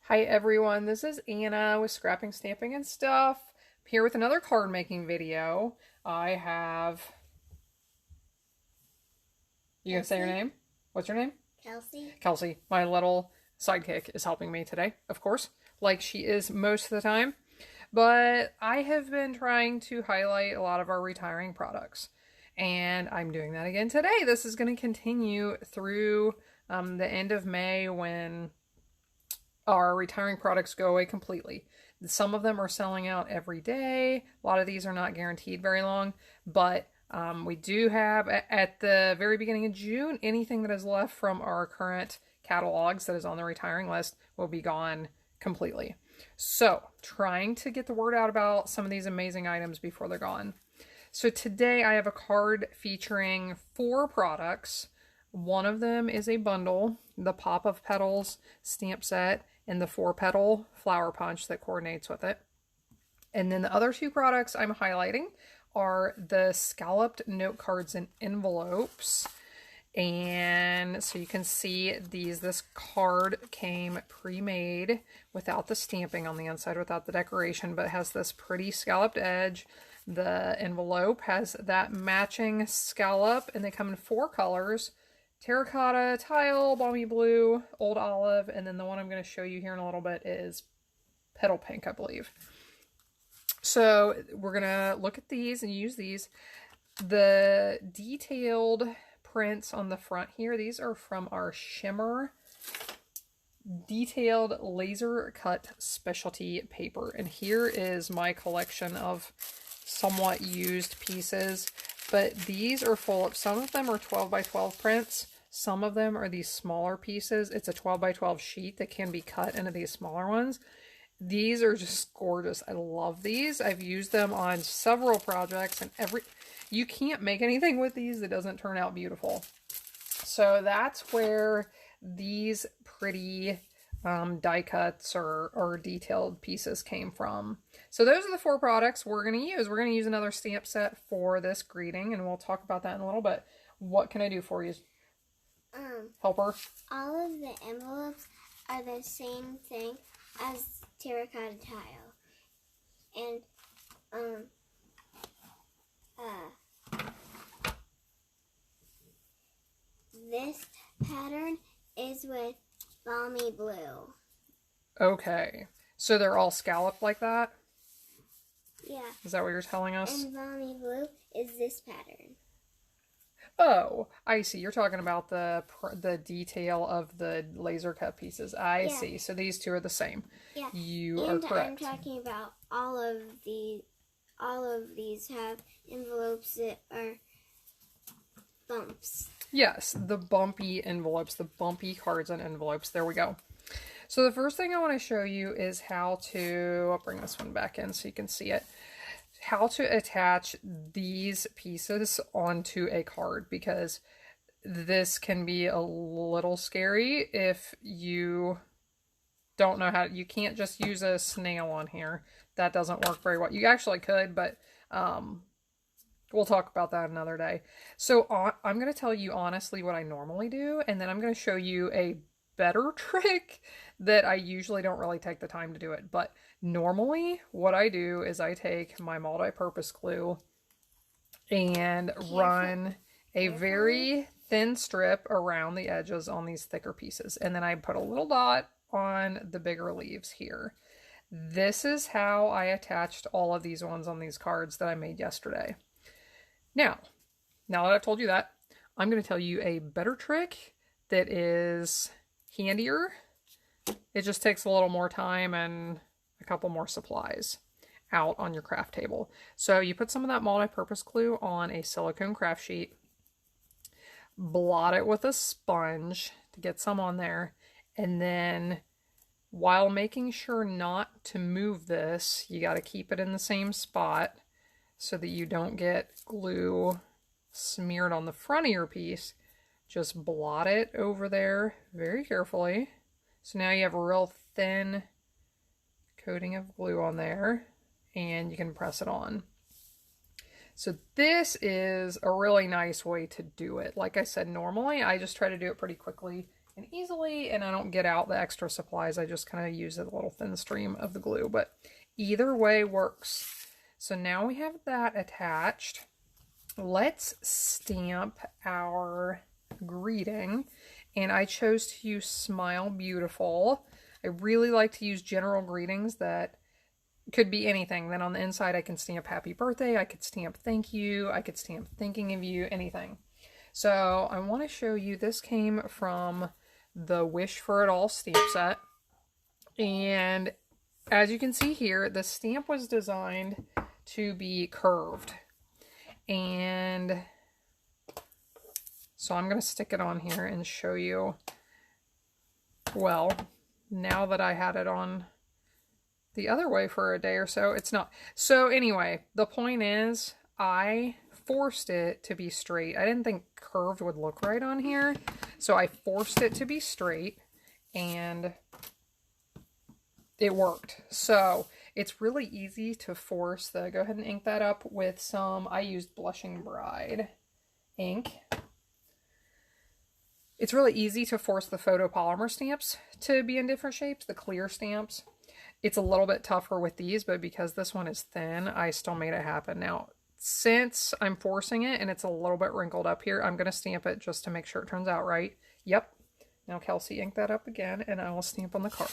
Hi everyone, this is Anna with Scrapping, Stamping, and Stuff. I'm here with another card making video. I have... You gonna say your name? What's your name? Kelsey. Kelsey. My little sidekick is helping me today, of course, like she is most of the time. But I have been trying to highlight a lot of our retiring products. And I'm doing that again today. This is going to continue through the end of May when our retiring products go away completely. Some of them are selling out every day. A lot of these are not guaranteed very long, but we do have at the very beginning of June, anything that is left from our current catalogs that is on the retiring list will be gone completely. So trying to get the word out about some of these amazing items before they're gone. So today I have a card featuring 4 products. One of them is a bundle, the Pop of Petals stamp set, and the Four-Petal Flower Punch that coordinates with it. And then the other 2 products I'm highlighting are the Scalloped note cards and envelopes. And so you can see this card came pre-made without the stamping on the inside, without the decoration, but has this pretty scalloped edge. The envelope has that matching scallop, and they come in 4 colors: terracotta, tile, balmy blue, old olive, and then the one I'm going to show you here in a little bit is petal pink, I believe. So we're going to look at these and use these. The detailed prints on the front here, these are from our shimmer detailed laser cut specialty paper. And here is my collection of somewhat used pieces, but these are full of, some of them are 12 by 12 prints. Some of them are these smaller pieces. It's a 12 by 12 sheet that can be cut into these smaller ones. These are just gorgeous. I love these. I've used them on several projects, and you can't make anything with these that doesn't turn out beautiful. So that's where these pretty die cuts or detailed pieces came from. So those are the 4 products we're going to use. We're going to use another stamp set for this greeting, and we'll talk about that in a little bit. What can I do for you? Helper? All of the envelopes are the same thing as terracotta tile. And, this pattern is with balmy blue. Okay. So they're all scalloped like that? Yeah. Is that what you're telling us? And balmy blue is this pattern. Oh, I see. You're talking about the detail of the laser cut pieces. I see. So these 2 are the same. Yeah. You are correct. I'm talking about all of these have envelopes that are bumps. Yes, the bumpy envelopes, the bumpy cards and envelopes. There we go. So the first thing I want to show you is how to, I'll bring this one back in so you can see it, how to attach these pieces onto a card, because this can be a little scary if you don't know how. You can't just use a snail on here. That doesn't work very well. You actually could, but we'll talk about that another day. So I'm going to tell you honestly what I normally do, and then I'm going to show you a better trick that I usually don't really take the time to do it. But normally what I do is I take my multi-purpose glue and run a very thin strip around the edges on these thicker pieces. And then I put a little dot on the bigger leaves here. This is how I attached all of these ones on these cards that I made yesterday. Now that I've told you that, I'm going to tell you a better trick that is handier. It just takes a little more time and a couple more supplies out on your craft table. So you put some of that multi-purpose glue on a silicone craft sheet, blot it with a sponge to get some on there, and then while making sure not to move this, you got to keep it in the same spot so that you don't get glue smeared on the front of your piece. Just blot it over there very carefully. So now you have a real thin coating of glue on there, and you can press it on. So this is a really nice way to do it. Like I said, normally I just try to do it pretty quickly and easily, and I don't get out the extra supplies. I just kind of use a little thin stream of the glue, but either way works. So now we have that attached. Let's stamp our greeting, and I chose to use Smile Beautiful. I really like to use general greetings that could be anything. Then on the inside I can stamp happy birthday, I could stamp thank you, I could stamp thinking of you, anything. So I want to show you, this came from the Wish for It All stamp set, and as you can see here, the stamp was designed to be curved, and so I'm going to stick it on here and show you. Well, now that I had it on the other way for a day or so, it's not. So anyway, the point is, I forced it to be straight. I didn't think curved would look right on here, so I forced it to be straight, and it worked. So it's really easy to force the, go ahead and ink that up with some, I used Blushing Bride ink. It's really easy to force the photopolymer stamps to be in different shapes, the clear stamps. It's a little bit tougher with these, but because this one is thin, I still made it happen. Now, since I'm forcing it and it's a little bit wrinkled up here, I'm going to stamp it just to make sure it turns out right. Yep. Now, Kelsey, ink that up again, and I will stamp on the card.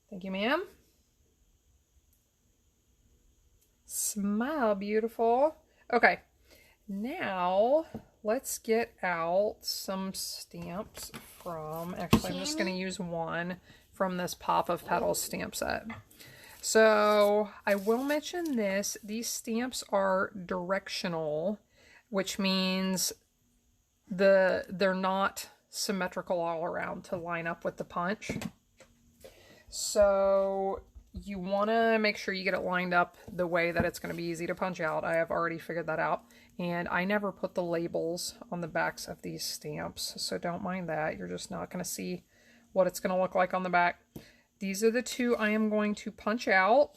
Thank you, ma'am. Smile Beautiful. Okay. Now, let's get out some stamps from, actually, I'm just going to use one from this Pop of Petals stamp set. So, I will mention this. These stamps are directional, which means they're not symmetrical all around to line up with the punch. So, you want to make sure you get it lined up the way that it's going to be easy to punch out. I have already figured that out. And I never put the labels on the backs of these stamps, so don't mind that. You're just not going to see what it's going to look like on the back. These are the two I am going to punch out.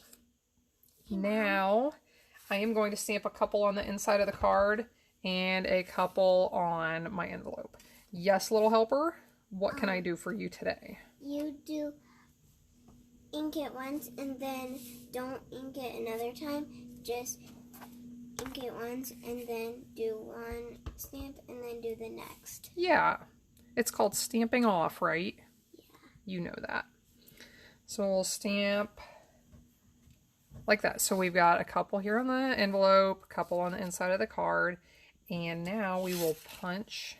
Now, I am going to stamp a couple on the inside of the card and a couple on my envelope. Yes, little helper, what can I do for you today? You do ink it once and then don't ink it another time. Just ink it once and then do one stamp and then do the next. Yeah, it's called stamping off, right? Yeah. You know that. So we'll stamp like that. So we've got a couple here on the envelope, a couple on the inside of the card, and now we will punch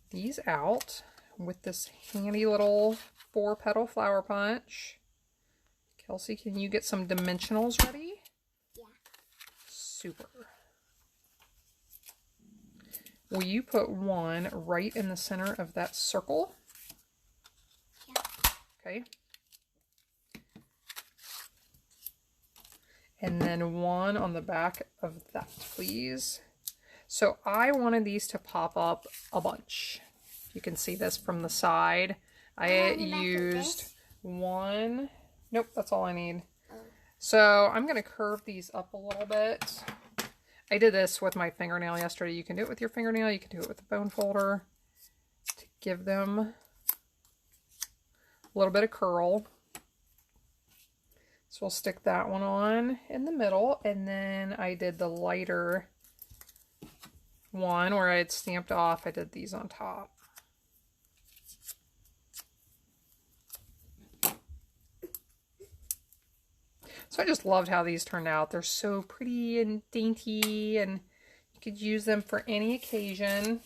these out with this handy little Four-Petal Flower Punch. Kelsey, can you get some dimensionals ready? Yeah. Super. Will you put one right in the center of that circle? Yeah. Okay. And then one on the back of that, please. So I wanted these to pop up a bunch. You can see this from the side. I used one. Nope, that's all I need. Oh. So I'm going to curve these up a little bit. I did this with my fingernail yesterday. You can do it with your fingernail. You can do it with a bone folder to give them a little bit of curl. So we'll stick that one on in the middle, and then I did the lighter one where I had stamped off. I did these on top. So I just loved how these turned out. They're so pretty and dainty, and you could use them for any occasion.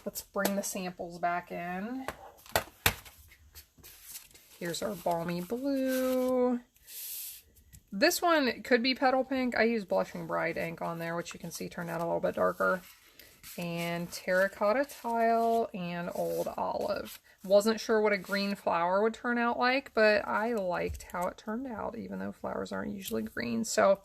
Let's bring the samples back in. Here's our Balmy Blue. This one could be Petal Pink. I used Blushing Bride ink on there, which you can see turned out a little bit darker. And Terracotta Tile and Old Olive. Wasn't sure what a green flower would turn out like, but I liked how it turned out, even though flowers aren't usually green. So,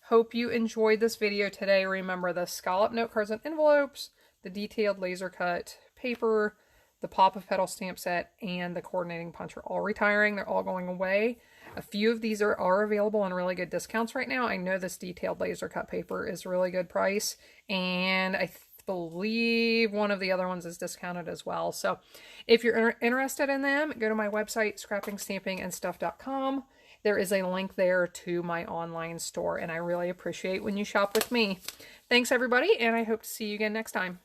hope you enjoyed this video today. Remember, the scallop note cards and envelopes, the detailed laser cut paper, the Pop of Petals stamp set, and the coordinating punch are all retiring. They're all going away. A few of these are available on really good discounts right now. I know this detailed laser cut paper is really good price, and I believe one of the other ones is discounted as well. So if you're interested in them, go to my website, scrappingstampingandstuff.com. There is a link there to my online store, and I really appreciate when you shop with me. Thanks, everybody, and I hope to see you again next time.